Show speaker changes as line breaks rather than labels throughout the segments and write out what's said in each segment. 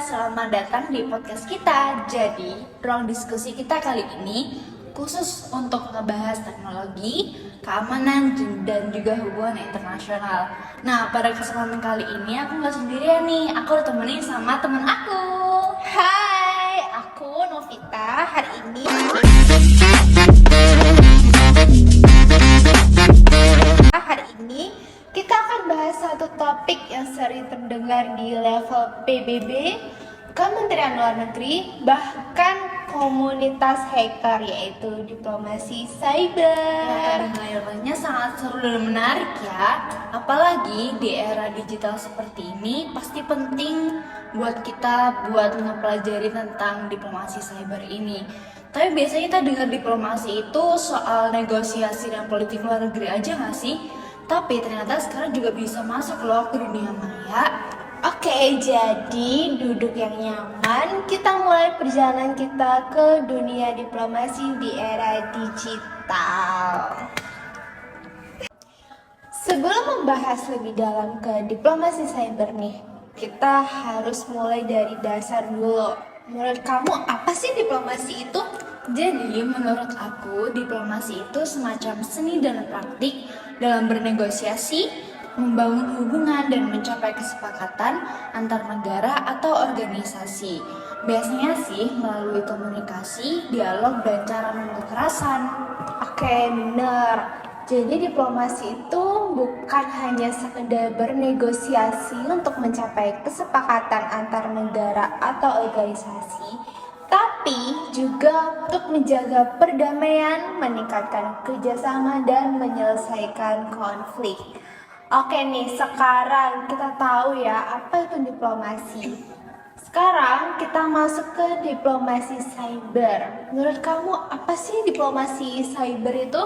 Selamat datang di podcast kita. Jadi, ruang diskusi kita kali ini khusus untuk ngebahas teknologi, keamanan, dan juga hubungan internasional. Nah, pada kesempatan kali ini aku nggak sendirian nih, aku ditemani sama teman aku.
Hai, aku Novita. Hari ini kita akan bahas satu topik yang sering terdengar di level PBB, Kementerian Luar Negeri, bahkan komunitas hacker, yaitu diplomasi cyber.
Penilaiannya sangat seru dan menarik ya. Apalagi di era digital seperti ini, pasti penting buat kita buat ngepelajari tentang diplomasi cyber ini. Tapi biasanya kita dengar diplomasi itu soal negosiasi dan politik luar negeri aja nggak sih? Tapi ternyata sekarang juga bisa masuk loh ke dunia maya.
Oke, jadi duduk yang nyaman, kita mulai perjalanan kita ke dunia diplomasi di era digital. Sebelum membahas lebih dalam ke diplomasi cyber nih, kita harus mulai dari dasar dulu. Menurut kamu apa sih diplomasi itu?
Jadi menurut aku diplomasi itu semacam seni dan praktik dalam bernegosiasi, membangun hubungan dan mencapai kesepakatan antar negara atau organisasi. Biasanya sih melalui komunikasi, dialog, dan cara non-kekerasan.
Oke, bener. Jadi diplomasi itu bukan hanya sekedar bernegosiasi untuk mencapai kesepakatan antar negara atau organisasi, tapi juga untuk menjaga perdamaian, meningkatkan kerjasama, dan menyelesaikan konflik. Oke nih, sekarang kita tahu ya apa itu diplomasi. Sekarang kita masuk ke diplomasi cyber. Menurut kamu apa sih diplomasi cyber itu?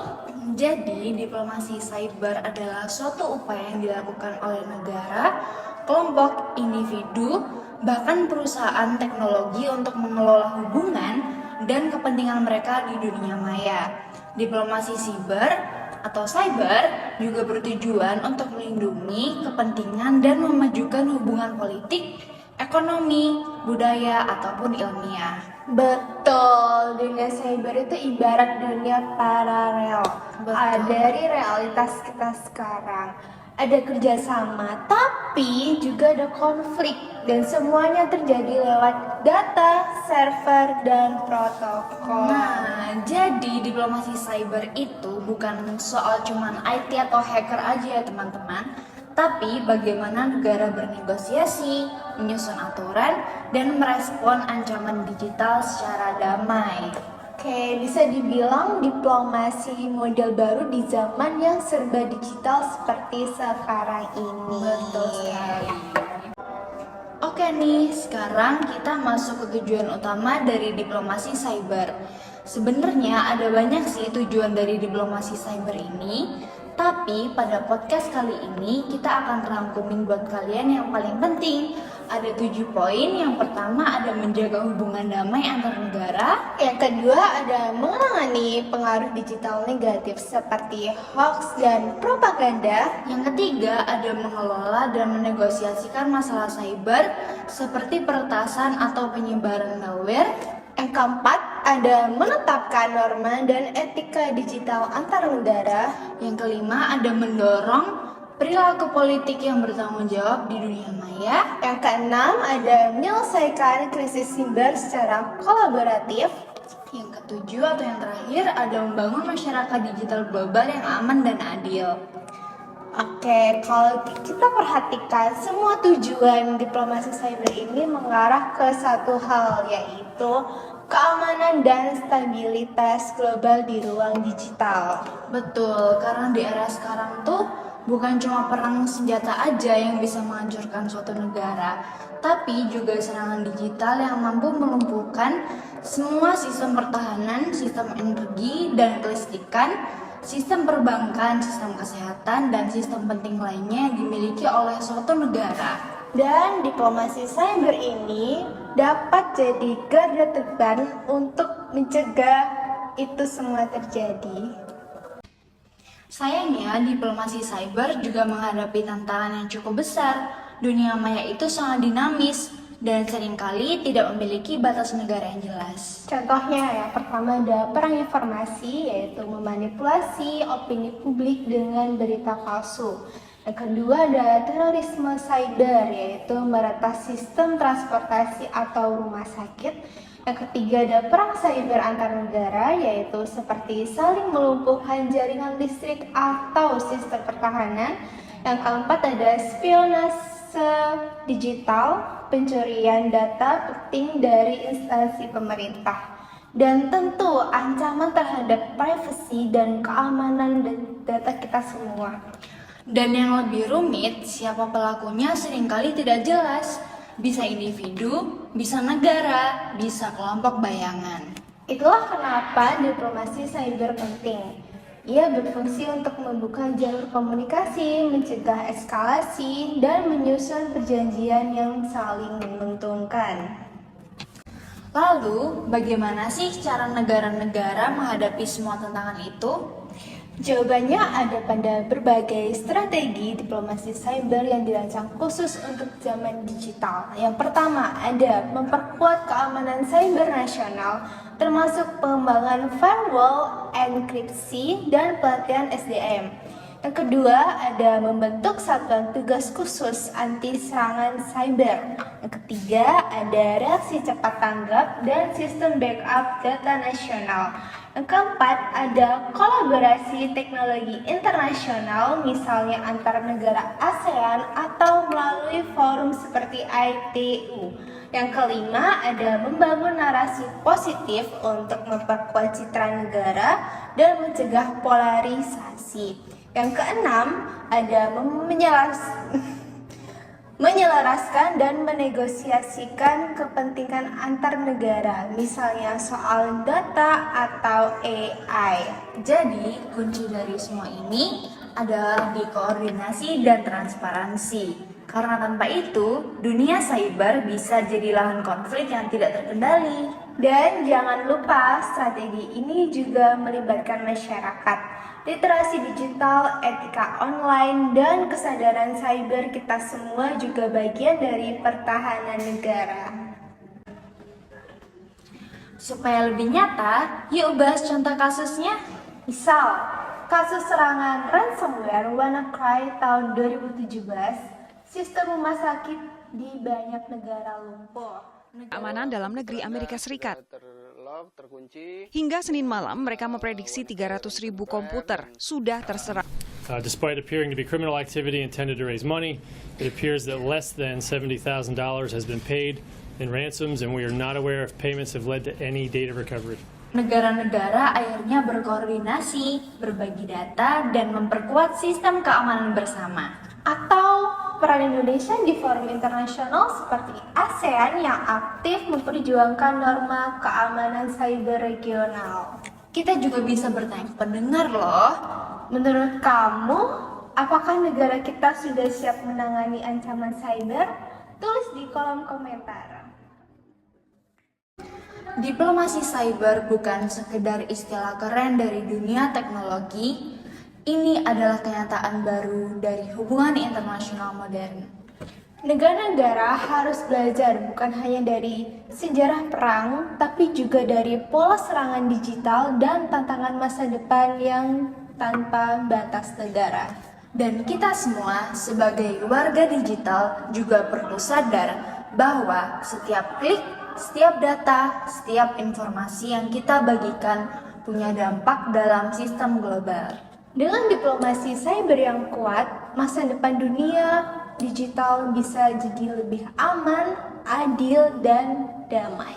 Jadi diplomasi cyber adalah suatu upaya yang dilakukan oleh negara, kelompok, individu, bahkan perusahaan teknologi untuk mengelola hubungan dan kepentingan mereka di dunia maya. Diplomasi cyber atau cyber juga bertujuan untuk melindungi kepentingan dan memajukan hubungan politik, ekonomi, budaya, ataupun ilmiah.
Betul, dunia cyber itu ibarat dunia paralel. Dari realitas kita sekarang. Ada kerjasama, tapi juga ada konflik, dan semuanya terjadi lewat data, server, dan protokol.
Nah, jadi diplomasi cyber itu bukan soal cuman IT atau hacker aja ya teman-teman, tapi bagaimana negara bernegosiasi, menyusun aturan, dan merespon ancaman digital secara damai.
Oke, bisa dibilang diplomasi model baru di zaman yang serba digital seperti sekarang ini.
Betul sekali. Oke nih, sekarang kita masuk ke tujuan utama dari diplomasi cyber. Sebenarnya ada banyak sih tujuan dari diplomasi cyber ini, tapi pada podcast kali ini kita akan rangkumin buat kalian yang paling penting. Ada 7 poin. Yang pertama ada menjaga hubungan damai antar negara.
Yang kedua ada menangani pengaruh digital negatif seperti hoax dan propaganda.
Yang ketiga ada mengelola dan menegosiasikan masalah cyber seperti peretasan atau penyebaran malware.
Yang keempat ada menetapkan norma dan etika digital antar negara.
Yang kelima ada mendorong perilaku politik yang bertanggung jawab di dunia maya.
Yang keenam ada menyelesaikan krisis siber secara kolaboratif.
Yang ketujuh atau yang terakhir ada membangun masyarakat digital global yang aman dan adil.
Oke, kalau kita perhatikan semua tujuan diplomasi cyber ini mengarah ke satu hal, yaitu keamanan dan stabilitas global di ruang digital.
Betul, karena di era sekarang tuh bukan cuma perang senjata aja yang bisa menghancurkan suatu negara, tapi juga serangan digital yang mampu melumpuhkan semua sistem pertahanan, sistem energi dan kelistrikan, sistem perbankan, sistem kesehatan, dan sistem penting lainnya yang dimiliki oleh suatu negara.
Dan diplomasi cyber ini dapat jadi garda terdepan untuk mencegah itu semua terjadi.
Sayangnya, diplomasi cyber juga menghadapi tantangan yang cukup besar. Dunia maya itu sangat dinamis dan seringkali tidak memiliki batas negara yang jelas.
Contohnya yang pertama ada perang informasi, yaitu memanipulasi opini publik dengan berita palsu. Yang kedua ada terorisme cyber, yaitu meretas sistem transportasi atau rumah sakit. Yang ketiga ada perang cyber antar negara, yaitu seperti saling melumpuhkan jaringan listrik atau sistem pertahanan. Yang keempat ada spionase digital, pencurian data penting dari instansi pemerintah. Dan tentu ancaman terhadap privasi dan keamanan data kita semua.
Dan yang lebih rumit, siapa pelakunya seringkali tidak jelas. Bisa individu, bisa negara, bisa kelompok bayangan.
Itulah kenapa diplomasi cyber penting. Ia berfungsi untuk membuka jalur komunikasi, mencegah eskalasi, dan menyusun perjanjian yang saling menguntungkan.
Lalu, bagaimana sih cara negara-negara menghadapi semua tantangan itu?
Jawabannya ada pada berbagai strategi diplomasi cyber yang dirancang khusus untuk zaman digital. Yang pertama ada memperkuat keamanan cyber nasional, termasuk pengembangan firewall, enkripsi, dan pelatihan SDM. Yang kedua ada membentuk satuan tugas khusus anti serangan cyber. Yang ketiga ada reaksi cepat tanggap dan sistem backup data nasional. Yang keempat, ada kolaborasi teknologi internasional, misalnya antar negara ASEAN atau melalui forum seperti ITU. Yang kelima, ada membangun narasi positif untuk memperkuat citra negara dan mencegah polarisasi. Yang keenam, ada menyelaraskan dan menegosiasikan kepentingan antar negara, misalnya soal data atau AI.
Jadi, kunci dari semua ini adalah di koordinasi dan transparansi. Karena tanpa itu, dunia cyber bisa jadi lahan konflik yang tidak terkendali.
Dan jangan lupa, strategi ini juga melibatkan masyarakat. Literasi digital, etika online, dan kesadaran cyber kita semua juga bagian dari pertahanan negara.
Supaya lebih nyata, yuk bahas contoh kasusnya.
Misal, kasus serangan ransomware WannaCry tahun 2017, sistem rumah sakit di banyak negara lumpuh.
Keamanan dalam negeri Amerika Serikat. Hingga Senin malam, mereka memprediksi 300.000 komputer sudah terserang.
Despite appearing to be criminal activity intended to raise money, it appears that less than $70,000 has been paid in ransoms, and we are not aware if payments have led to any data recovery.
Negara-negara akhirnya berkoordinasi, berbagi data, dan memperkuat sistem keamanan bersama.
Atau peran Indonesia di forum internasional seperti ASEAN yang aktif memperjuangkan norma keamanan cyber regional.
Kita juga bisa bertanya ke pendengar loh.
Menurut kamu, apakah negara kita sudah siap menangani ancaman cyber? Tulis di kolom komentar.
Diplomasi cyber bukan sekedar istilah keren dari dunia teknologi. Ini adalah kenyataan baru dari hubungan internasional modern.
Negara-negara harus belajar bukan hanya dari sejarah perang, tapi juga dari pola serangan digital dan tantangan masa depan yang tanpa batas negara.
Dan kita semua sebagai warga digital juga perlu sadar bahwa setiap klik, setiap data, setiap informasi yang kita bagikan punya dampak dalam sistem global.
Dengan diplomasi cyber yang kuat, masa depan dunia digital bisa jadi lebih aman, adil, dan damai.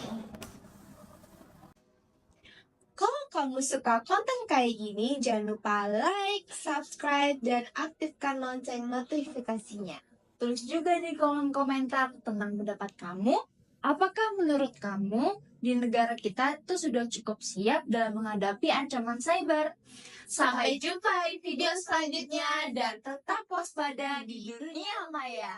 Kalau kamu suka konten kayak gini, jangan lupa like, subscribe, dan aktifkan lonceng notifikasinya.
Tulis juga di kolom komentar tentang pendapat kamu. Apakah menurut kamu di negara kita itu sudah cukup siap dalam menghadapi ancaman cyber?
Sampai jumpa di video selanjutnya dan tetap waspada di dunia maya.